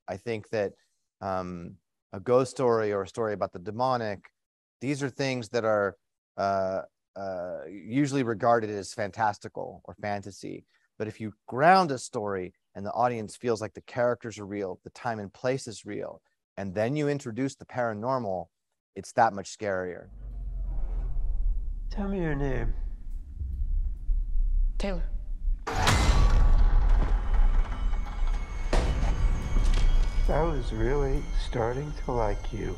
I think that a ghost story or a story about the demonic, these are things that are usually regarded as fantastical or fantasy. But if you ground a story and the audience feels like the characters are real, the time and place is real, and then you introduce the paranormal, it's that much scarier. Tell me your name. Taylor. I was really starting to like you,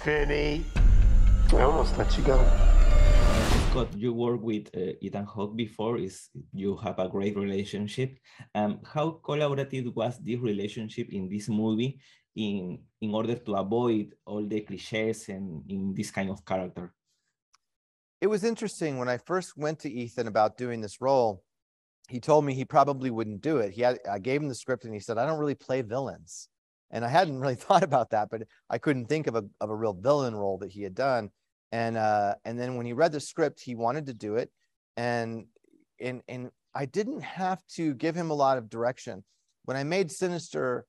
Finny. I almost let you go. Scott, you worked with Ethan Hawke before. You have a great relationship. How collaborative was this relationship in this movie in order to avoid all the cliches and in this kind of character? It was interesting when I first went to Ethan about doing this role. He told me he probably wouldn't do it. I gave him the script and he said, I don't really play villains. And I hadn't really thought about that, but I couldn't think of a real villain role that he had done. And then when he read the script, he wanted to do it. And I didn't have to give him a lot of direction. When I made Sinister,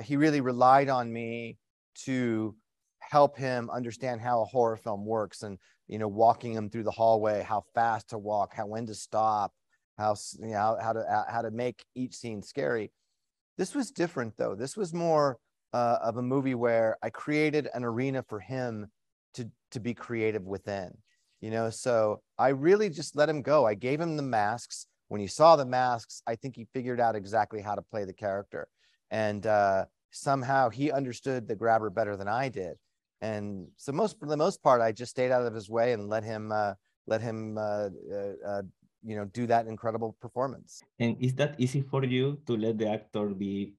he really relied on me to help him understand how a horror film works, and, you know, walking him through the hallway, how fast to walk, when to stop, how to make each scene scary. This was different, though. This was more of a movie where I created an arena for him to be creative within, you know. So I really just let him go. I gave him the masks. When he saw the masks, I think he figured out exactly how to play the character, and somehow he understood the Grabber better than I did. And so for the most part, I just stayed out of his way and let him you know, do that incredible performance. And is that easy for you to let the actor be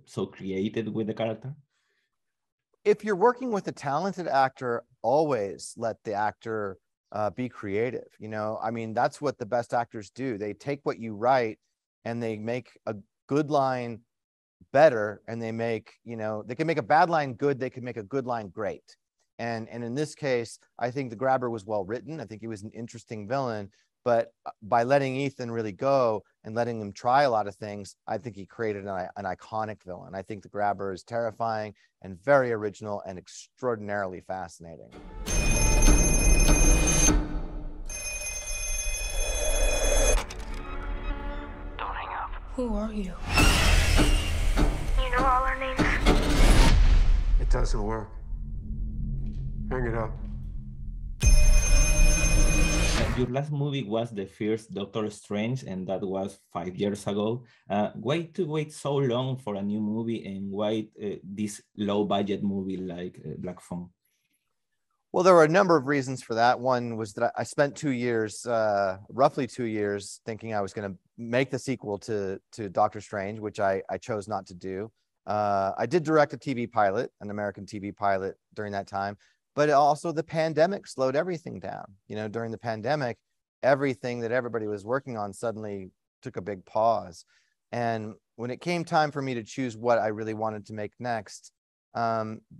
so creative with the character? If you're working with a talented actor, always let the actor be creative. You know, I mean, that's what the best actors do. They take what you write and they make a good line better, and they make, you know, they can make a bad line good, they can make a good line great. And in this case, I think the Grabber was well written. I think he was an interesting villain, but by letting Ethan really go and letting him try a lot of things, I think he created an iconic villain. I think the Grabber is terrifying and very original and extraordinarily fascinating. Don't hang up. Who are you? You know all our names? It doesn't work. Hang it up. Your last movie was the first Doctor Strange, and that was 5 years ago. Why to wait so long for a new movie, and why this low-budget movie like Black Phone? Well, there were a number of reasons for that. One was that I spent 2 years, roughly 2 years, thinking I was going to make the sequel to Doctor Strange, which I chose not to do. I did direct a TV pilot, an American TV pilot during that time, but also the pandemic slowed everything down. You know, during the pandemic, everything that everybody was working on suddenly took a big pause. And when it came time for me to choose what I really wanted to make next,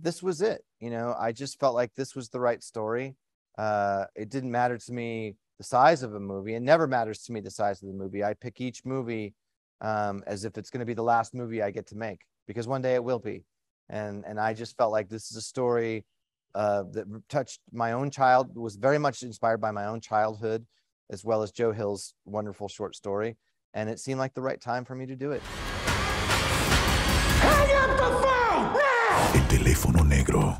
this was it. You know, I just felt like this was the right story. It didn't matter to me the size of a movie. It never matters to me the size of the movie. I pick each movie as if it's going to be the last movie I get to make, because one day it will be. And I just felt like this is a story that touched my own was very much inspired by my own childhood, as well as Joe Hill's wonderful short story. And it seemed like the right time for me to do it. El Teléfono Negro.